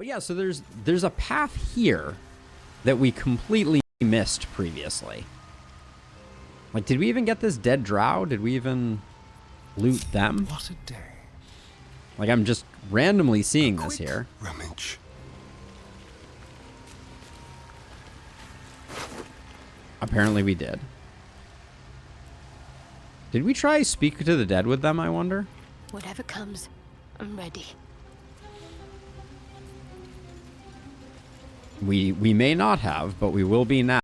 But yeah, so there's a path here that we completely missed previously. Like, did we even get this dead drow? Did we even loot them? What a day. Like, I'm just randomly seeing this here. Rummage. Apparently we did. Did we try speak to the dead with them, I wonder? Whatever comes, I'm ready. We may not have, but we will be now.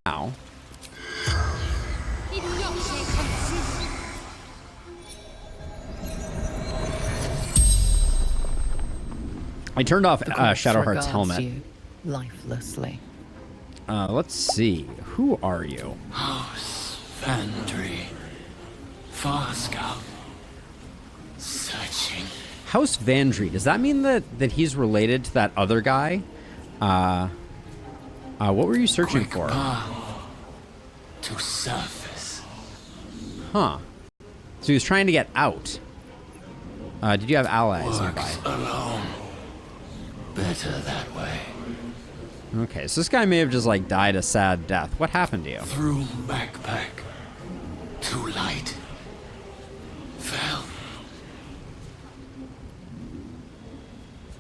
I turned off Shadowheart's helmet. You lifelessly. Let's see. Who are you? House Vandry. Farska. Searching. House Vandry. Does that mean that he's related to that other guy? What were you searching for? To surface. Huh. So he was trying to get out. Did you have allies nearby? Alone. Better that way. Okay, so this guy may have just like died a sad death. What happened to you? Through backpack. Too light. Fell.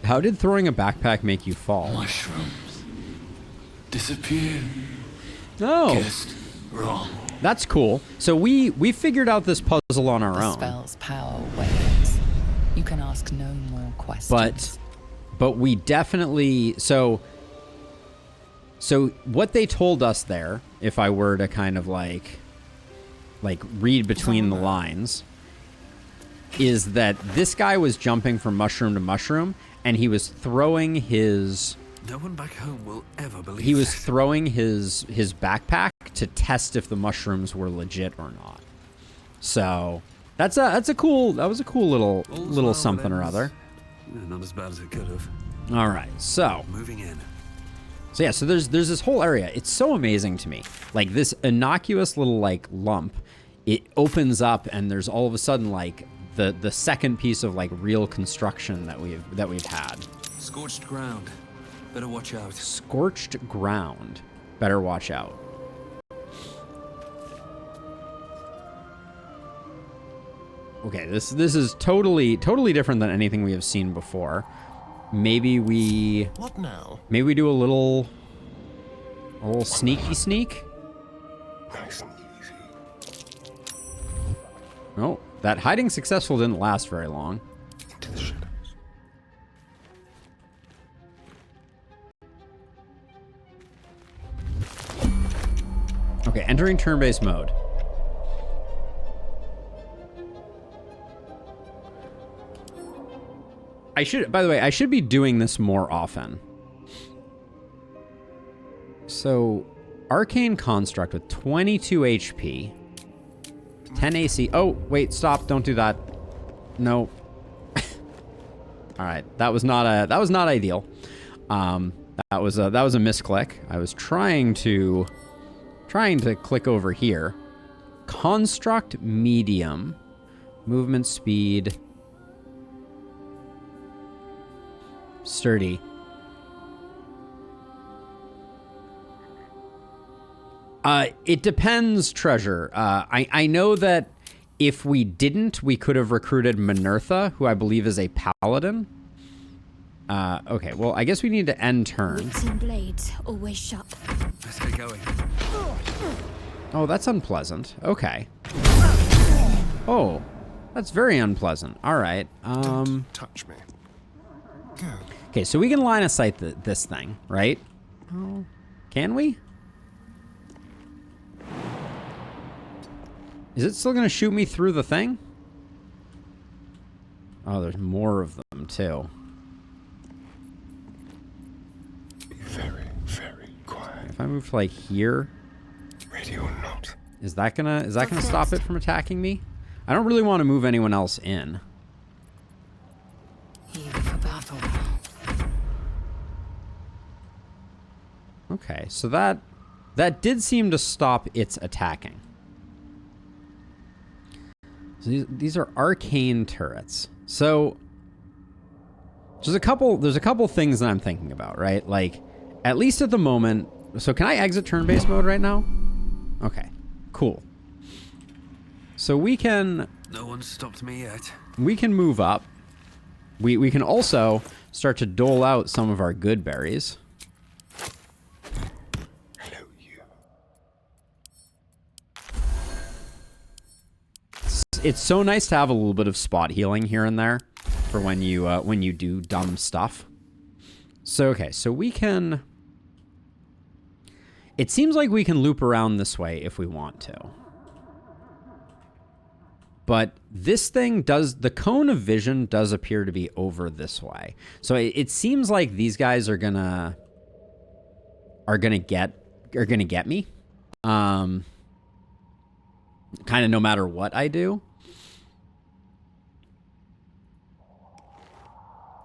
How did throwing a backpack make you fall? Mushrooms. Disappeared. Oh, Guessed wrong. that's cool. So we figured out this puzzle on our The own. spell's power wanes. You can ask no more questions. But we definitely so what they told us there, if I were to kind of like read between the lines, is that this guy was jumping from mushroom to mushroom and he was throwing his No one back home will ever believe he was that. throwing his backpack to test if the mushrooms were legit or not. So that was a cool little well something that or ends. other. Not as bad as it could have. All right, so Moving in. yeah, so there's this whole area. It's so amazing to me. Like this innocuous little like lump, it opens up and there's all of a sudden like the second piece of like real construction that we've had. Scorched ground. Better watch out. Scorched ground. Better watch out. Okay, this is totally different than anything we have seen before. Maybe we What now? do a little sneaky sneak. Nice and easy. Oh, that hiding successful didn't last very long. Into the shadows. Okay, entering turn-based mode. By the way, I should be doing this more often. So, Arcane Construct with 22 HP, 10 AC. Oh, wait, stop! Don't do that. No. All right, that was not ideal. That was a misclick. I was trying to click over here. Construct medium, movement speed. Sturdy. It depends, Treasure. I know that if we didn't, we could have recruited Minertha, who I believe is a paladin. Okay, well, I guess we need to end turn. Wits and blades always sharp. Let's get going. Oh, that's unpleasant. Okay. Oh, that's very unpleasant. All right. Don't touch me. Go. Okay, so we can line of sight this thing, right? Oh, can we? Is it still going to shoot me through the thing? Oh, there's more of them, too. Be very, very quiet. If I move to, like, here, Ready or not. is that gonna stop it from attacking me? I don't really want to move anyone else in. Here for battle. Okay, so that did seem to stop its attacking. So these are arcane turrets. So There's a couple things that I'm thinking about, right? Like, at least at the moment. So can I exit turn-based mode right now? Okay, cool. So we can... No one's stopped me yet. We can move up. We can also start to dole out some of our good berries. Hello, you. It's so nice to have a little bit of spot healing here and there for when you do dumb stuff. So okay, so we can... It seems like we can loop around this way if we want to. But this thing does... The cone of vision does appear to be over this way. So it seems like these guys are gonna get me. Kind of no matter what I do.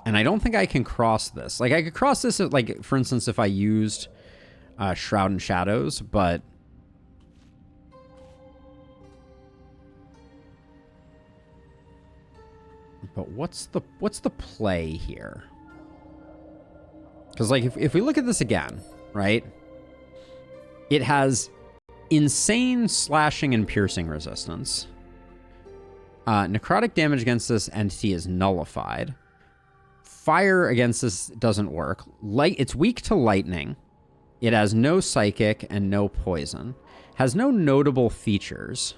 And I don't think I can cross this. Like, I could cross this, like, for instance, if I used Shroud and Shadows, but... But what's the play here? Because, like, if we look at this again, right? It has insane slashing and piercing resistance. Necrotic damage against this entity is nullified. Fire against this doesn't work. It's weak to lightning. It has no psychic and no poison. Has no notable features.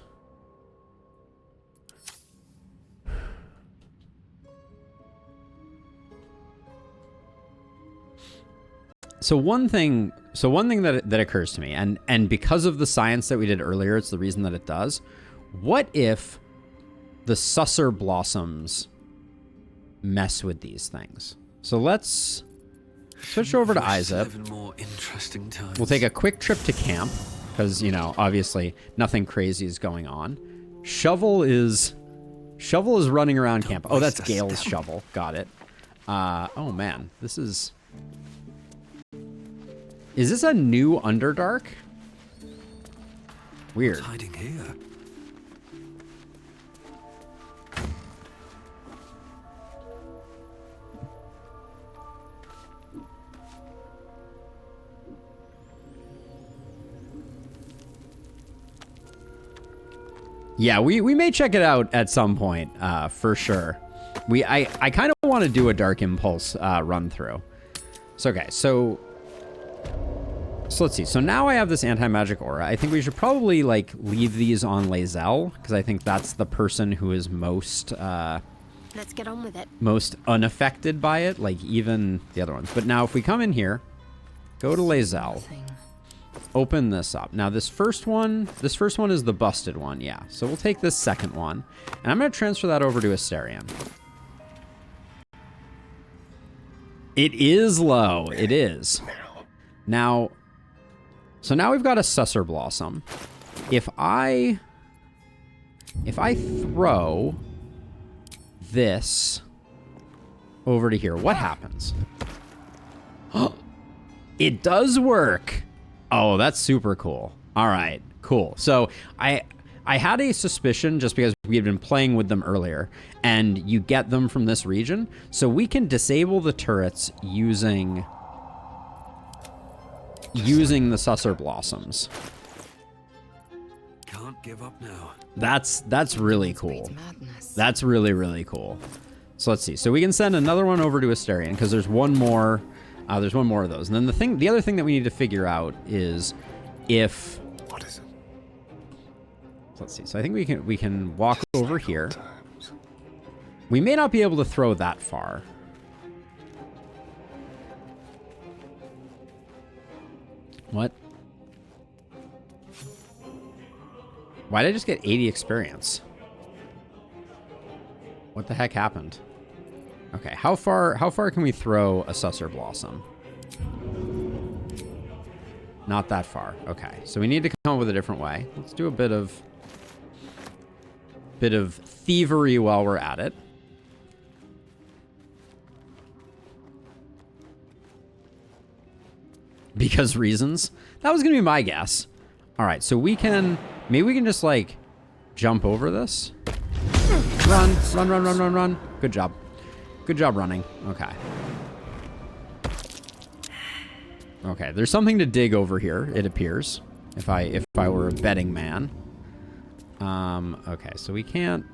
So one thing that occurs to me, and because of the science that we did earlier, it's the reason that it does. What if the Susser blossoms mess with these things? So let's switch over to Izip. More interesting times. We'll take a quick trip to camp because, you know, obviously nothing crazy is going on. Shovel is running around camp. Oh, that's Gale's shovel. Got it. Oh man, this is this a new Underdark? Weird. What's hiding here? Yeah, we may check it out at some point, for sure. I kind of want to do a Dark Impulse run through. So okay, so let's see. So now I have this anti-magic aura. I think we should probably like leave these on Lae'zel because I think that's the person who is most Let's get on with it. most unaffected by it, like even the other ones. But now if we come in here, go to Lae'zel. Open this up. Now this first one is the busted one, yeah. So we'll take this second one, and I'm going to transfer that over to Astarion. It is low. It is. Now, so now we've got a Susser Blossom. If I throw this over to here, what happens? It does work. Oh, that's super cool. All right, cool. So I had a suspicion just because we had been playing with them earlier, and you get them from this region. So we can disable the turrets using the Susser Blossoms. Can't give up now. That's really cool. That's really, really cool. So let's see. So we can send another one over to Astarion because there's one more. There's one more of those. And then the other thing that we need to figure out is if... What is it? Let's see. So I think we can walk over here. We may not be able to throw that far. What? Why did I just get 80 experience? What the heck happened? Okay, how far can we throw a Susser Blossom? Not that far. Okay, so we need to come up with a different way. Let's do a bit of thievery while we're at it. Because reasons. That was gonna be my guess. All right, so maybe we can just like jump over this. Run. Good job. Good job running. Okay. Okay, there's something to dig over here, it appears. If I were a betting man. Okay, so we can't...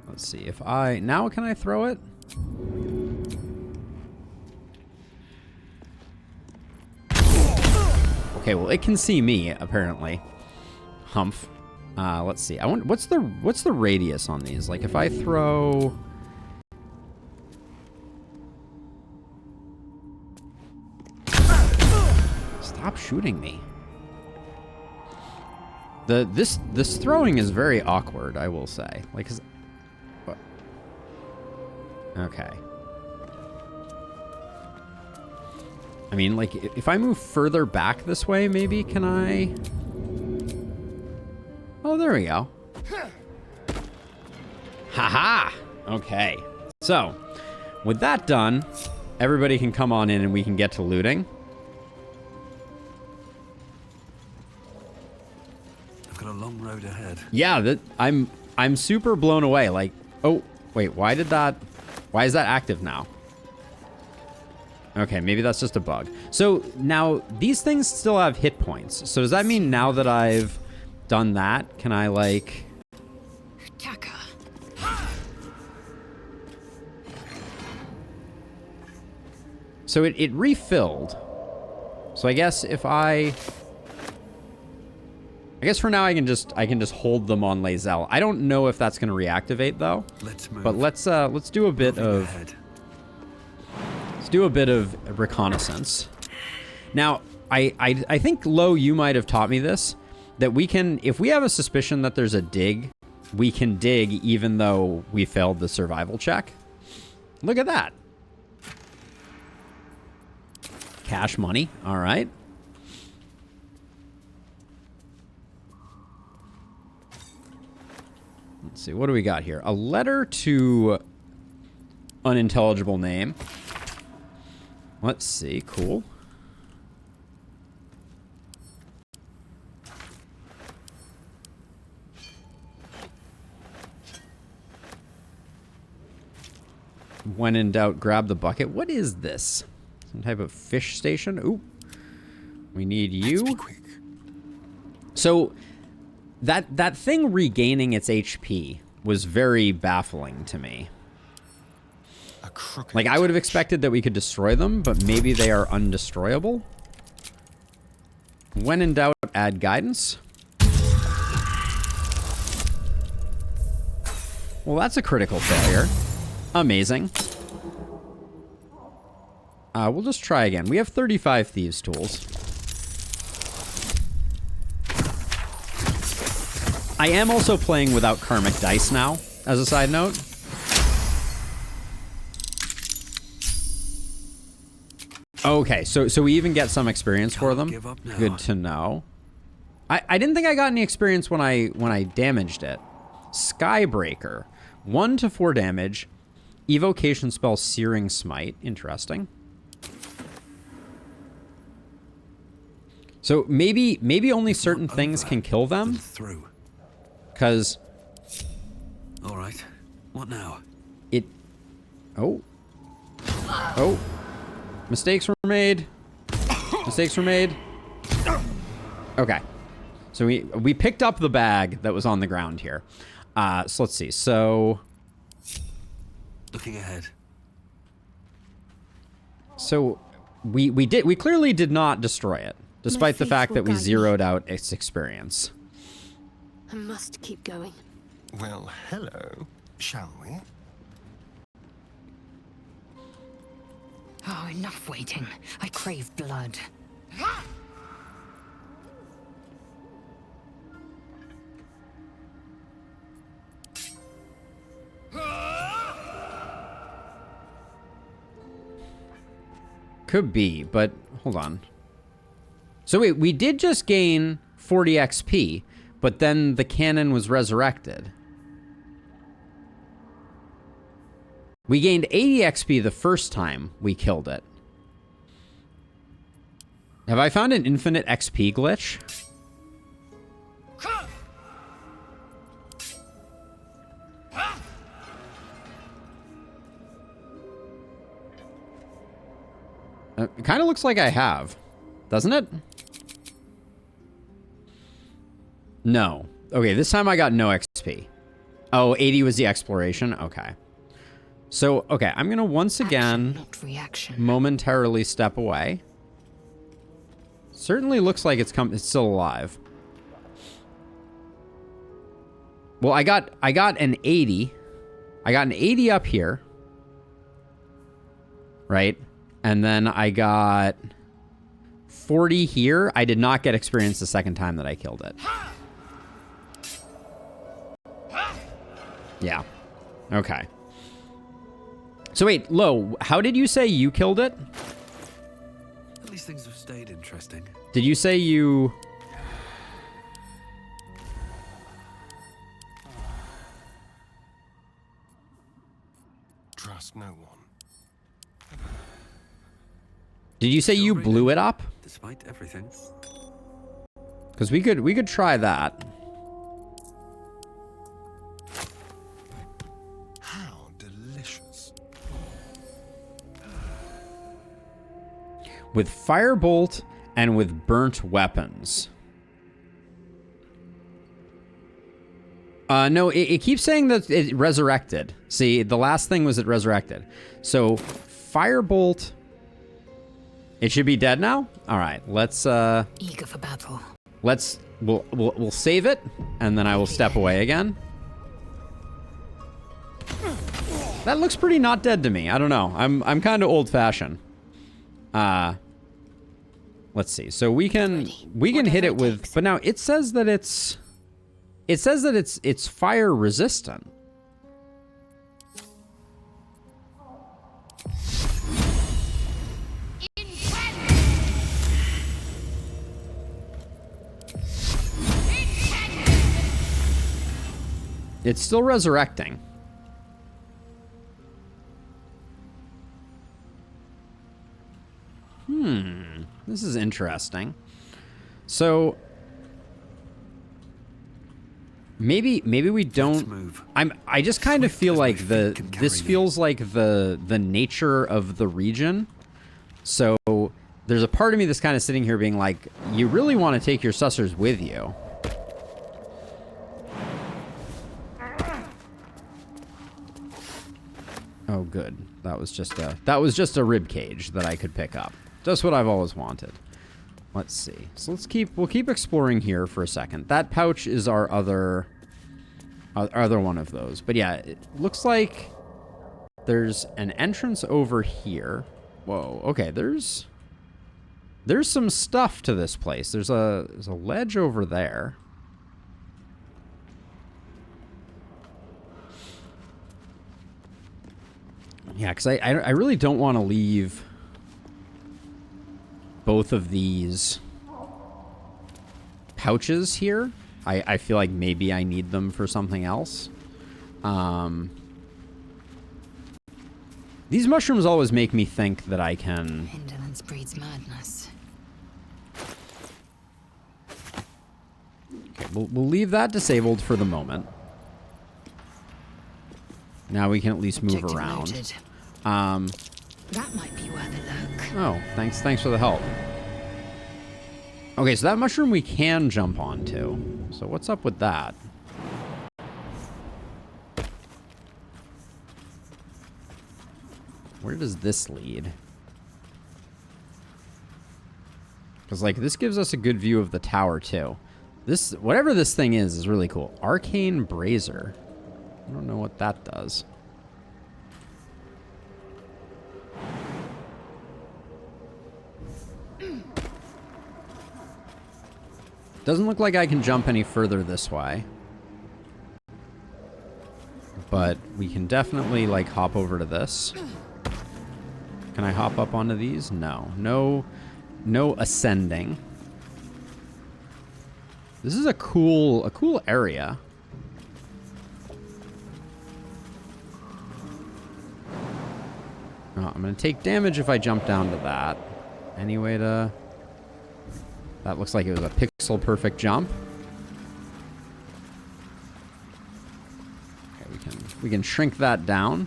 Let's see, if I... Now can I throw it? Okay, well, it can see me, apparently. Humph. Let's see. I want... What's the radius on these? Like, if I throw... Stop shooting me. This throwing is very awkward, I will say. Like, what? Okay. I mean, like, if I move further back this way, maybe can I? Oh, there we go. Haha. Okay. So, with that done, everybody can come on in and we can get to looting. A long road ahead. Yeah, I'm super blown away. Like, oh, wait, why is that active now? Okay, maybe that's just a bug. So now these things still have hit points. So does that mean now that I've done that, can I like... So it refilled. So I guess if I guess for now I can just hold them on Lae'zel. I don't know if that's going to reactivate though. Let's move. But let's do a bit of reconnaissance. Now, I think Lo, you might have taught me this, that we can, if we have a suspicion that there's a dig, we can dig even though we failed the survival check. Look at that. Cash money. All right. Let's see, what do we got here? A letter to unintelligible name. Let's see, cool. When in doubt, grab the bucket. What is this? Some type of fish station? Ooh. We need you. Let's be quick. So... That thing regaining its HP was very baffling to me. Like, I would have expected that we could destroy them, but maybe they are undestroyable. When in doubt, add guidance. Well, that's a critical failure. Amazing. We'll just try again. We have 35 Thieves' Tools. I am also playing without karmic dice now, as a side note. Okay, so we even get some experience for them. Good to know. I didn't think I got any experience when I damaged it. Skybreaker. 1 to 4 damage. Evocation spell Searing Smite. Interesting. So maybe only certain things can kill them. Because... All right. What now? Oh. Mistakes were made. Okay. So we picked up the bag that was on the ground here. So let's see. So... Looking ahead. So we clearly did not destroy it, despite the fact that we zeroed out its experience. I must keep going. Well, hello, shall we? Oh, enough waiting. I crave blood. Could be, but hold on. So wait, we did just gain 40 XP, but then the cannon was resurrected. We gained 80 XP the first time we killed it. Have I found an infinite XP glitch? It kind of looks like I have. Doesn't it? No. Okay, this time I got no XP. Oh, 80 was the exploration? Okay. So, okay, I'm going to once again not reaction. momentarily step away. Certainly looks like it's still alive. Well, I got an 80. I got an 80 up here. Right? And then I got 40 here. I did not get experience the second time that I killed it. Yeah. Okay. So wait, Lo, how did you say you killed it? At least things have stayed interesting. Did you say you... Trust no one. Did you say you blew it up? Despite everything. Because we could try that. How delicious. With firebolt and with burnt weapons. No, it keeps saying that it resurrected. See, the last thing was it resurrected. So, firebolt... It should be dead now? All right, let's Eager for battle. we'll save it and then I will step away again. That looks pretty not dead to me. I don't know. I'm kind of old-fashioned. Let's see. So we can hit it with, but now it says that it's fire resistant. It's still resurrecting. This is interesting. So maybe we don't move. I just kind of feel like Swift as my feet can this carry me. feels like the nature of the region. So there's a part of me that's kind of sitting here being like, you really want to take your sussers with you. Oh, good. That was just a rib cage that I could pick up. Just what I've always wanted. Let's see. So we'll keep exploring here for a second. That pouch is our other one of those. But yeah, it looks like there's an entrance over here. Whoa. Okay, there's some stuff to this place. There's a ledge over there. Yeah, because I really don't want to leave both of these pouches here. I feel like maybe I need them for something else. These mushrooms always make me think that I can... Indolence breeds madness. Okay, we'll leave that disabled for the moment. Now we can at least move Objective around. noted. That might be worth a look. Oh, thanks for the help. Okay, so that mushroom we can jump onto. So what's up with that? Where does this lead? Because, like, this gives us a good view of the tower, too. This, whatever this thing is really cool. Arcane Brazier. I don't know what that does. Doesn't look like I can jump any further this way. But we can definitely, like, hop over to this. Can I hop up onto these? No. No ascending. This is a cool area. Oh, I'm gonna take damage if I jump down to that. Any way to... That looks like it was a pixel perfect jump. Okay, we can shrink that down.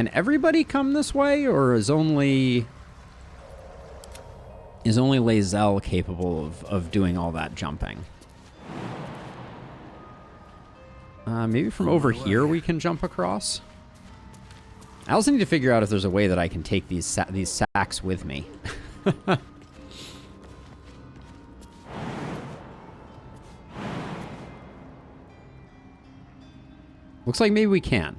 Can everybody come this way, or is only Lae'zel capable of doing all that jumping? Maybe from over here we can jump across. I also need to figure out if there's a way that I can take these sacks with me. Looks like maybe we can.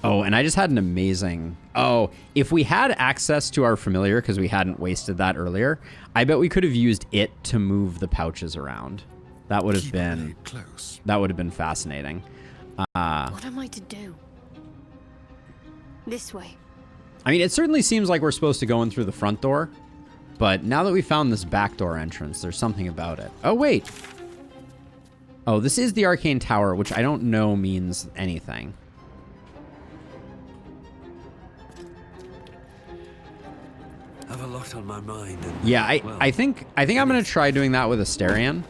Oh, and I just had an amazing... Oh, if we had access to our familiar, because we hadn't wasted that earlier, I bet we could have used it to move the pouches around. That would have been... close. That would have been fascinating. What am I to do? This way. I mean, it certainly seems like we're supposed to go in through the front door, but now that we found this back door entrance, there's something about it. Oh, wait. Oh, this is the Arcane Tower, which I don't know means anything. I have a lot on my mind. And, Yeah, well, I think I'm gonna try doing that with Asterion.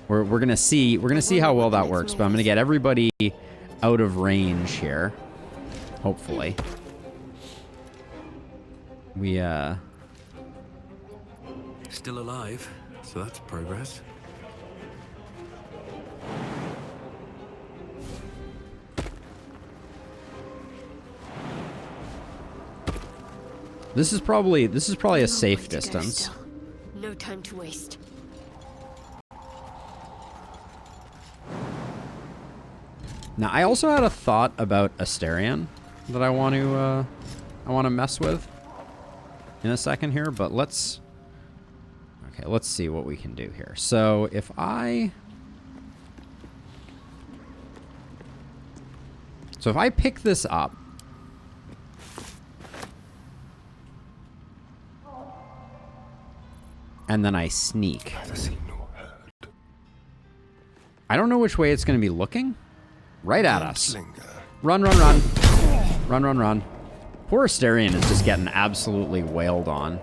We're gonna see how well that works, but I'm gonna get everybody out of range here. Hopefully. We still alive, so that's progress. This is probably a safe distance. No time to waste. Now, I also had a thought about Asterion that I want to mess with in a second here, but let's see what we can do here. So if I pick this up, and then I sneak, I don't know which way it's going to be looking. Right at us. Run, run, run. Run, run, run. Poor Asterion is just getting absolutely wailed on.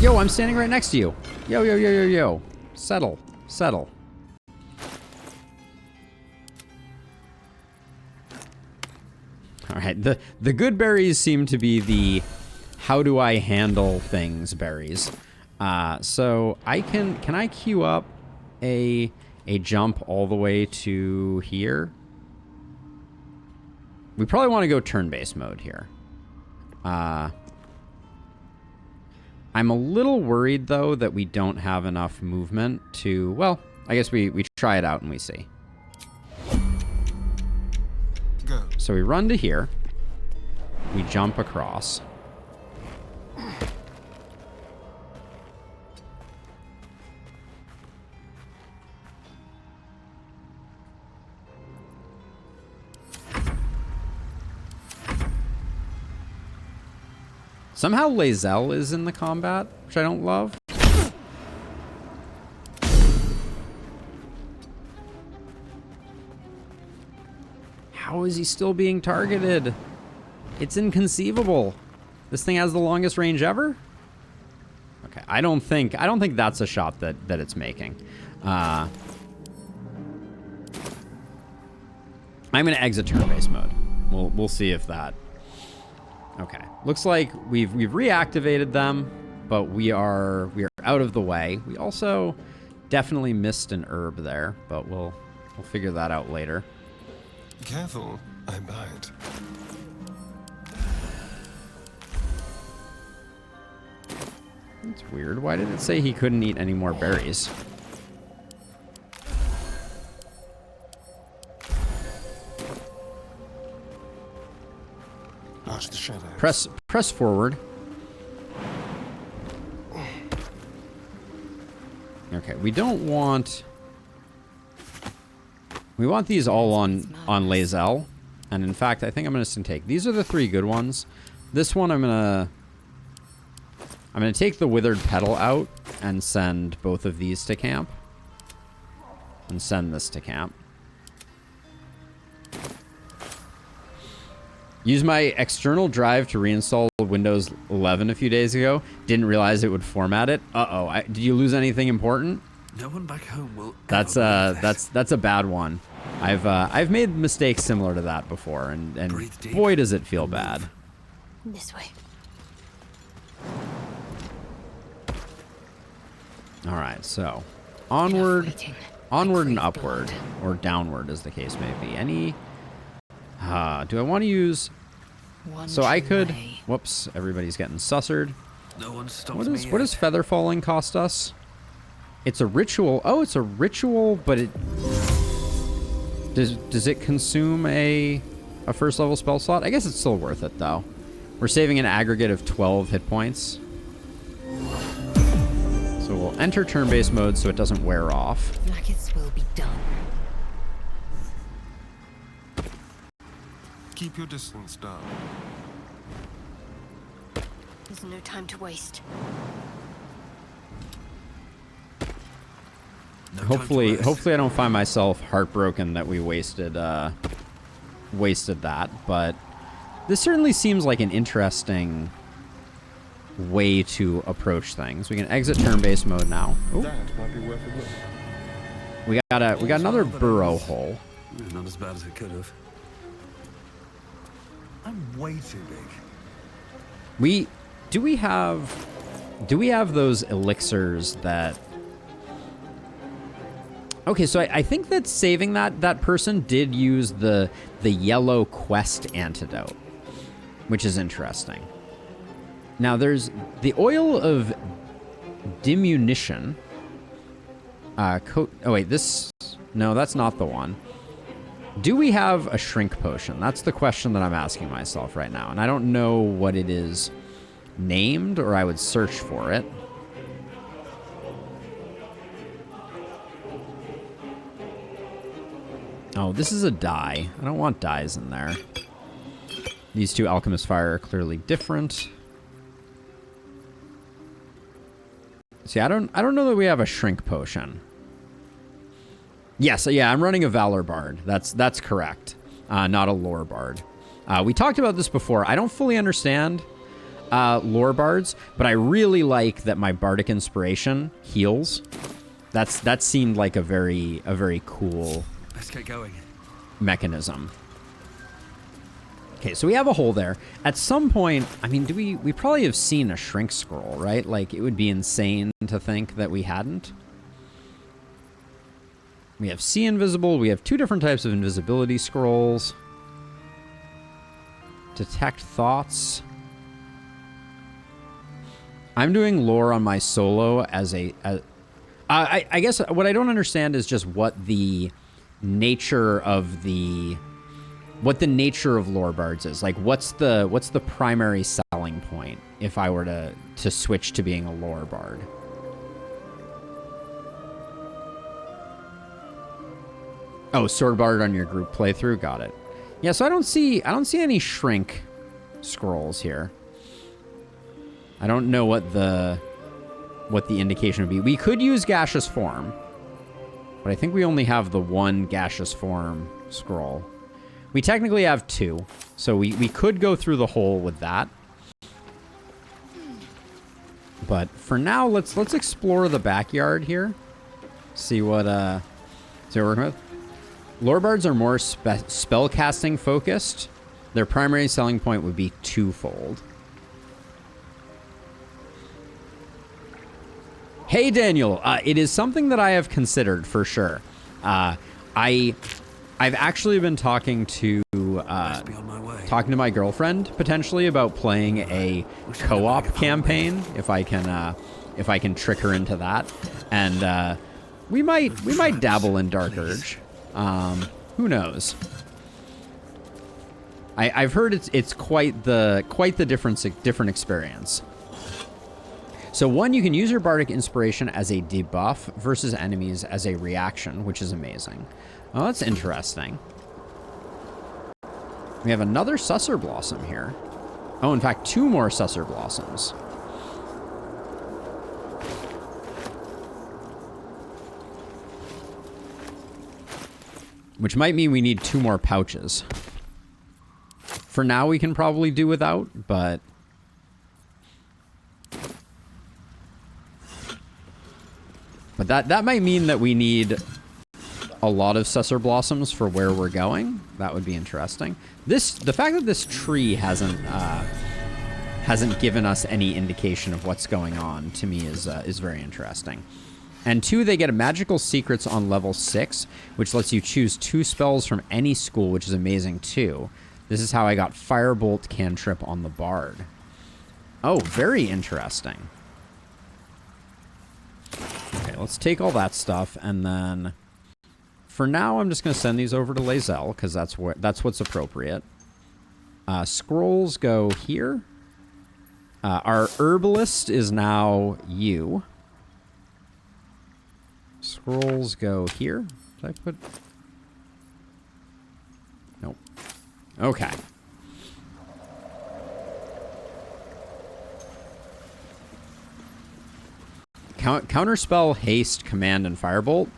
Yo, I'm standing right next to you. Yo, yo, yo, yo, yo. Settle. Settle. All right, the good berries seem to be the how do I handle things berries. So can I queue up a jump all the way to here? We probably want to go turn-based mode here. I'm a little worried though that we don't have enough movement to, well, I guess we try it out and we see. Go. So we run to here. We jump across. Somehow Lae'zel is in the combat, which I don't love. How is he still being targeted? It's inconceivable. This thing has the longest range ever? Okay, I don't think that's a shot that it's making. I'm gonna exit turn-based mode. We'll see if that. Okay, looks like we've reactivated them, but we are out of the way. We also definitely missed an herb there, but we'll figure that out later. Careful, I bite. That's weird. Why did it say he couldn't eat any more berries? Watch the shadows. Press forward. Okay, we don't want... We want these all on Lae'zel. And in fact, I think I'm going to take... These are the 3 good ones. This one I'm going to take the withered petal out and send both of these to camp. And send this to camp. Used my external drive to reinstall Windows 11 a few days ago. Didn't realize it would format it. Uh-oh. Did you lose anything important? No one back home will. That's a bad one. I've made mistakes similar to that before, and Breathe deep. boy does it feel bad. This way. All right, so onward, Waiting. onward and Crave upward, blood. or downward as the case may be. Any? Do I want to use? One So I true could. way. Whoops! Everybody's getting sussered. No one stops What me. does yet. feather falling cost us? It's a ritual. Oh, it's a ritual, but it does it consume a first level spell slot? I guess it's still worth it though. We're saving an aggregate of 12 hit points. So we'll enter turn-based mode so it doesn't wear off. Like it will be done. Keep your distance down. There's no time to waste. No time to Hopefully rest. I don't find myself heartbroken that we wasted that, but this certainly seems like an interesting way to approach things. We can exit turn-based mode now. Ooh, That might be worth a look. we got another burrow hole. Not as bad as it could have. I'm way too big. Do we have those elixirs that? Okay, so I think that saving that person did use the yellow quest antidote, which is interesting. Now there's the oil of diminution. Oh wait, no, that's not the one. Do we have a shrink potion? That's the question that I'm asking myself right now, and I don't know what it is named, or I would search for it. Oh, this is a dye. I don't want dyes in there. These two Alchemist Fire are clearly different. See, I don't know that we have a shrink potion. Yes, yeah, I'm running a Valor Bard. That's correct. Not a Lore Bard. We talked about this before. I don't fully understand Lore Bards, but I really like that my Bardic Inspiration heals. That seemed like a very cool Let's get going. mechanism. Okay, so we have a hole there. At some point, I mean, we probably have seen a shrink scroll, right? Like, it would be insane to think that we hadn't. We have See Invisible. We have two different types of invisibility scrolls. Detect Thoughts. I'm doing lore on my solo as I guess what I don't understand is just what the nature of lore bards is. Like, what's the primary selling point if I were to switch to being a lore bard? Oh, sword bard on your group playthrough, got it. Yeah, so I don't see any shrink scrolls here. I don't know what the indication would be. We could use gaseous form, but I think we only have the one gaseous form scroll. We technically have two, so we could go through the hole with that. But for now, let's explore the backyard here. See what we're working with. Lore bards are more spell casting focused. Their primary selling point would be twofold. Hey Daniel, it is something that I have considered for sure. I've actually been talking to Best be on my way. my girlfriend potentially about playing a co-op campaign if I can trick her into that, and we might dabble in Dark Urge. Who knows? I've heard it's quite the different experience. So one, you can use your Bardic Inspiration as a debuff versus enemies as a reaction, which is amazing. Oh, that's interesting. We have another Susser Blossom here. Oh, in fact, two more Susser Blossoms. Which might mean we need two more pouches. For now, we can probably do without, but... But that might mean that we need a lot of Sussur Blossoms for where we're going. That would be interesting. The fact that this tree hasn't given us any indication of what's going on, to me, is very interesting. And 2, they get magical secrets on level 6, which lets you choose 2 spells from any school, which is amazing too. This is how I got Firebolt cantrip on the Bard. Oh, very interesting. Okay, let's take all that stuff, and then for now, I'm just going to send these over to Lae'zel, because that's what's appropriate. Scrolls go here. Our herbalist is now you. Scrolls go here. Did I put... Nope. Okay. Counterspell, haste, command, and firebolt.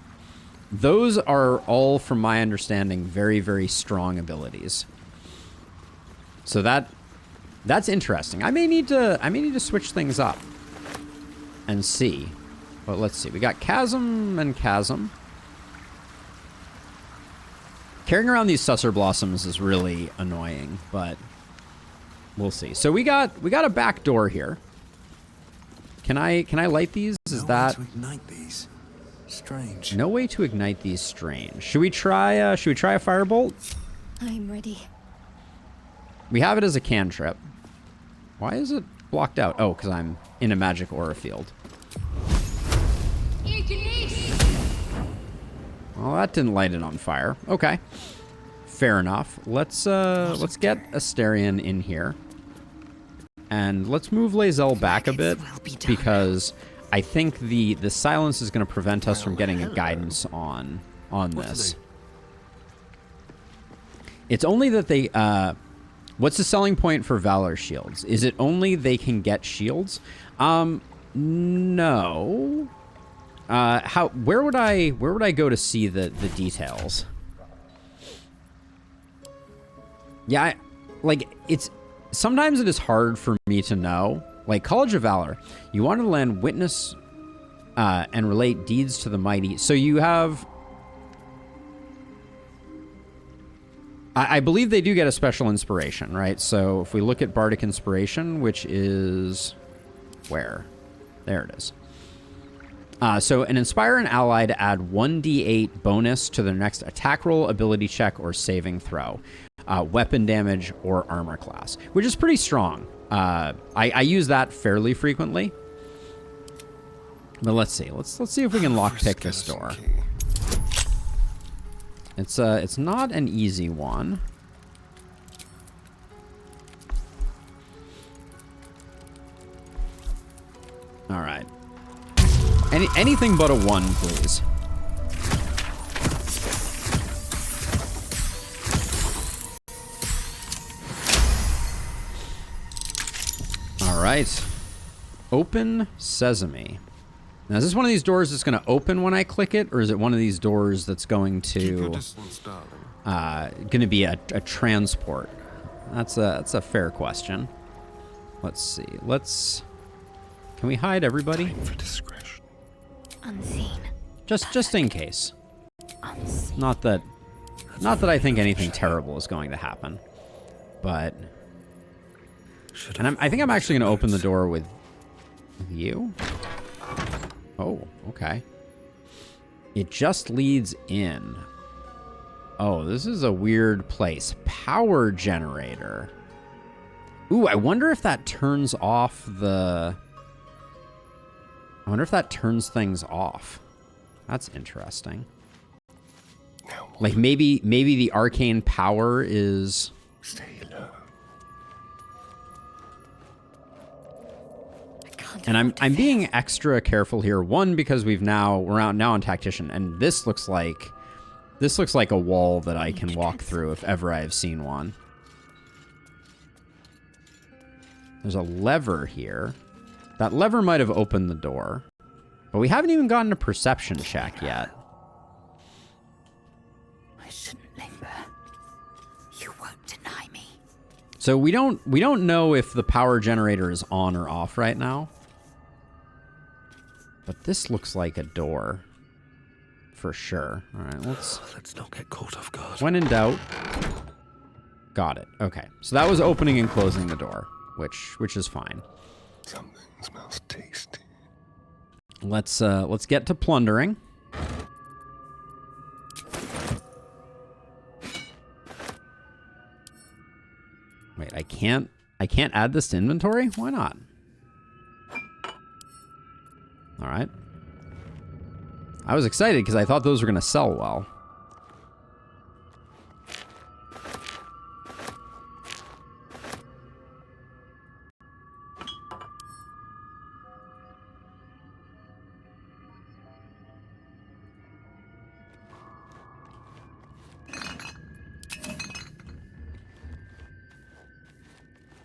Those are all, from my understanding, very, very strong abilities. So that's interesting. I may need to switch things up and see. But let's see. We got Chasm and Chasm. Carrying around these Sussur Blossoms is really annoying, but we'll see. So we got a back door here. Can I light these? Is that... No way to ignite these. Strange. No way to ignite these. Strange. Should we try a firebolt? I'm ready. We have it as a cantrip. Why is it blocked out? Oh, because I'm in a magic aura field. Well, that didn't light it on fire. Okay. Fair enough. Let's get Asterion in here. And let's move Lae'zel back a bit, because I think the silence is going to prevent us from getting a guidance on this. It's only that they... what's the selling point for Valor shields? Is it only they can get shields? No. Where would I go to see the details? Yeah, sometimes it is hard for me to know. Like College of Valor, you want to land witness and relate deeds to the mighty. So you have... I believe they do get a special inspiration, right? So if we look at Bardic Inspiration, which is... Where? There it is. So an inspire an ally to add 1d8 bonus to their next attack roll, ability check, or saving throw. Weapon damage, or armor class, which is pretty strong. I use that fairly frequently. But let's see. Let's see if we can lockpick this door. It's not an easy one. All right. Anything but a 1, please. All right. Open Sesame. Now, is this one of these doors that's going to open when I click it, or is it one of these doors that's going to... Keep your distance, darling. Going to be a transport? That's a fair question. Let's see. Can we hide everybody? Time for discretion. Unseen. Just in case. Unseen. Not that I think anything terrible is going to happen, but... And I think I'm actually going to open the door with you. Oh, okay. It just leads in. Oh, this is a weird place. Power generator. Ooh, I wonder if that turns off the... I wonder if that turns things off. That's interesting. Like maybe the arcane power is... Stay low. And I'm being extra careful here. One, because we're now on Tactician, and this looks like a wall that I can walk through if ever I have seen one. There's a lever here. That lever might have opened the door, but we haven't even gotten a perception check yet. I shouldn't linger. You won't deny me. So we don't know if the power generator is on or off right now. But this looks like a door. For sure. All right, let's not get caught off guard. When in doubt. Got it. Okay. So that was opening and closing the door, which is fine. Something smells tasty. Let's get to plundering. Wait, I can't add this to inventory? Why not? All right. I was excited because I thought those were going to sell well.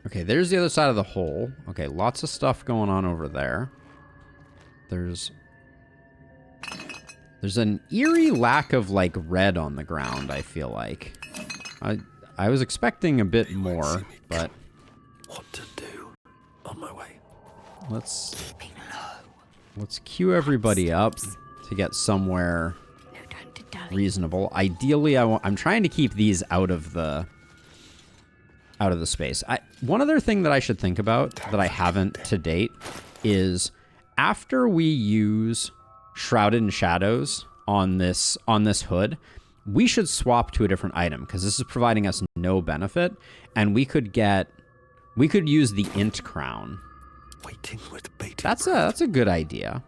Okay, there's the other side of the hole. Okay, lots of stuff going on over there. There's an eerie lack of, like, red on the ground, I feel like. I was expecting a bit more, but... What to do? On my way. Let's queue everybody up to get somewhere reasonable. Ideally, I'm trying to keep these out of the space. One other thing that I should think about that I haven't to date is after we use Shrouded in Shadows on this hood, we should swap to a different item because this is providing us no benefit, and we could use the Int Crown. Waiting with bated That's a good idea.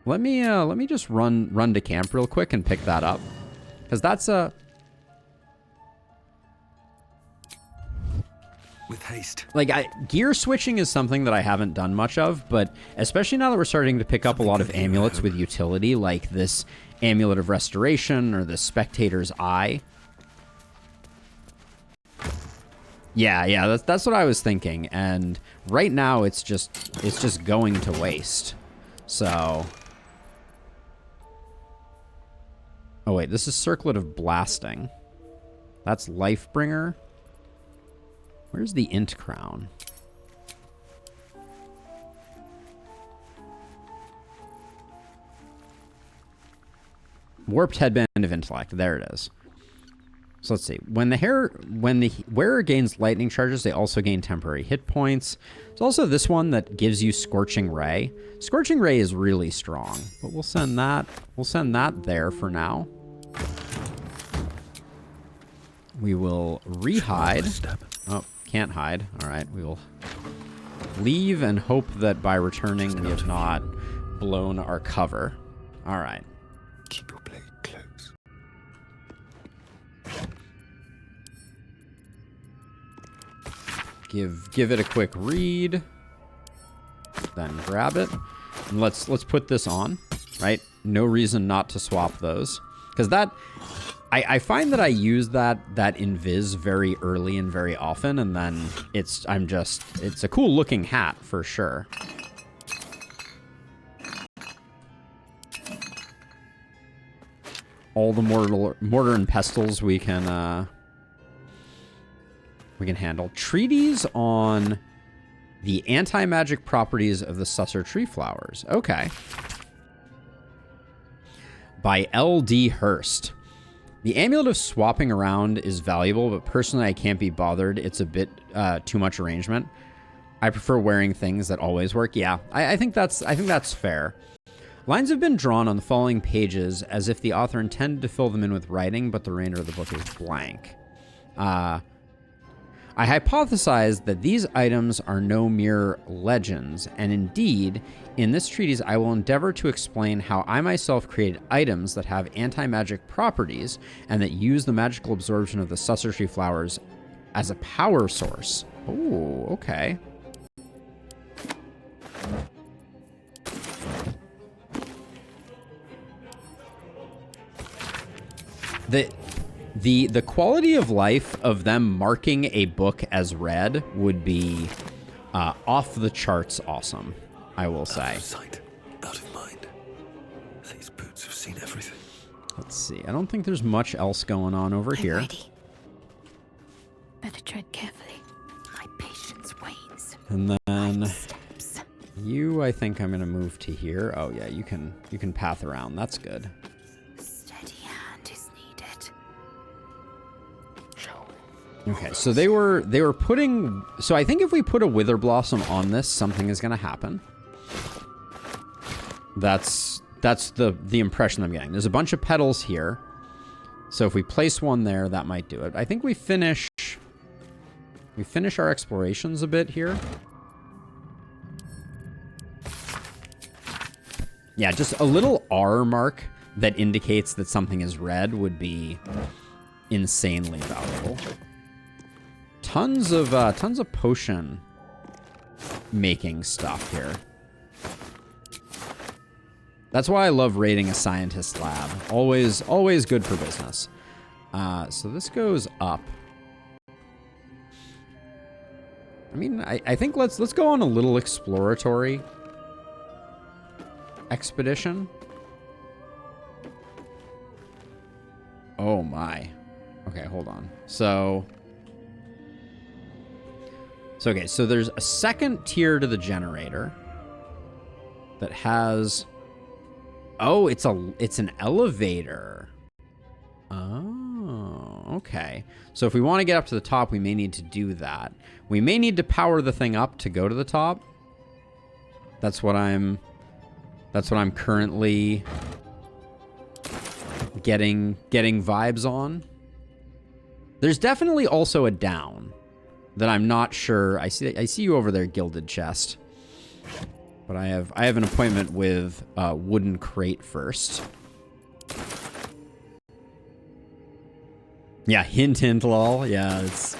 Let me just run to camp real quick and pick that up, because that's a... With haste. Like, gear switching is something that I haven't done much of, but especially now that we're starting to pick up a lot of amulets with utility, like this Amulet of Restoration or the Spectator's Eye. Yeah, that's what I was thinking, and right now it's just going to waste. So... Oh wait, this is Circlet of Blasting. That's Lifebringer. Where's the Int Crown? Warped Headband of Intellect. There it is. So let's see. When the wearer gains lightning charges, they also gain temporary hit points. There's also this one that gives you Scorching Ray. Scorching Ray is really strong, but we'll send that there for now. We will re-hide. Oh, can't hide. All right, we will leave and hope that by returning we have not blown our cover. All right. Keep your blade close. Give it a quick read. Then grab it. And let's put this on, right? No reason not to swap those. Because that... I find that I use that invis very early and very often, and then it's a cool looking hat for sure. All the mortar and pestles we can handle. Treaties on the anti-magic properties of the Susser tree flowers. Okay. By L.D. Hurst. The Amulet of Swapping Around is valuable, but personally I can't be bothered. It's a bit too much arrangement. I prefer wearing things that always work. Yeah, I think that's fair. Lines have been drawn on the following pages as if the author intended to fill them in with writing, but the remainder of the book is blank. I hypothesized that these items are no mere legends, and indeed, in this treatise I will endeavor to explain how I myself created items that have anti-magic properties and that use the magical absorption of the Susser tree flowers as a power source. Oh, okay. The quality of life of them marking a book as read would be off the charts awesome, I will say. Out of sight, out of mind. These boots have seen everything. Let's see. I don't think there's much else going on over here. Ready. Better tread carefully. And then Steps. you, I think I'm gonna move to here. Oh yeah, you can path around. That's good. Steady hand is needed. Shall we? Okay, so they were putting. So I think if we put a wither blossom on this, something is gonna happen. That's the impression I'm getting. There's a bunch of petals here, so if we place one there, that might do it. I think we finish our explorations a bit here. Yeah, just a little R mark that indicates that something is red would be insanely valuable. Tons of potion making stuff here. That's why I love raiding a scientist lab. Always good for business. So this goes up. I mean, I think let's go on a little exploratory expedition. Oh my. Okay, hold on. So okay, so there's a second tier to the generator that has. Oh, it's an elevator. Oh, okay. So if we want to get up to the top, we may need to do that. We may need to power the thing up to go to the top. That's what I'm currently getting vibes on. There's definitely also a down that I'm not sure. I see you over there, Gilded Chest. But I have an appointment with Wooden Crate first. Yeah, hint lol. Yeah, it's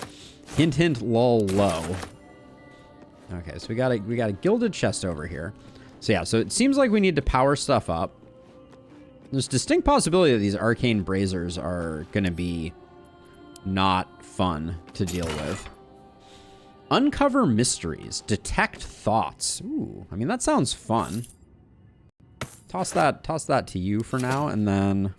hint lol low. Okay, so we got a Gilded Chest over here. So yeah, so it seems like we need to power stuff up. There's distinct possibility that these arcane braziers are gonna be not fun to deal with. Uncover mysteries. Detect thoughts. Ooh, I mean, that sounds fun. Toss that to you for now, and then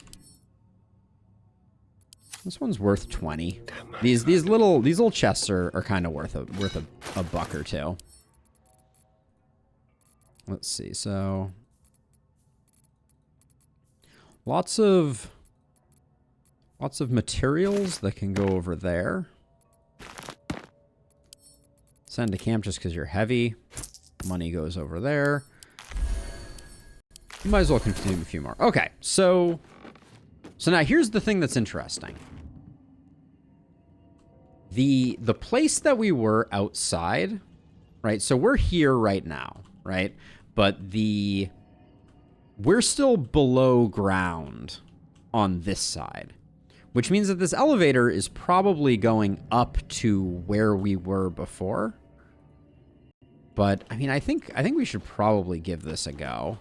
this one's worth 20. These little chests are kind of worth a buck or two. Let's see. So lots of materials that can go over there. Send to camp just because you're heavy. Money goes over there. You might as well consume a few more. Okay, so now here's the thing that's interesting. The place that we were outside, right? So we're here right now, right? But we're still below ground on this side, which means that this elevator is probably going up to where we were before. But I mean, I think we should probably give this a go.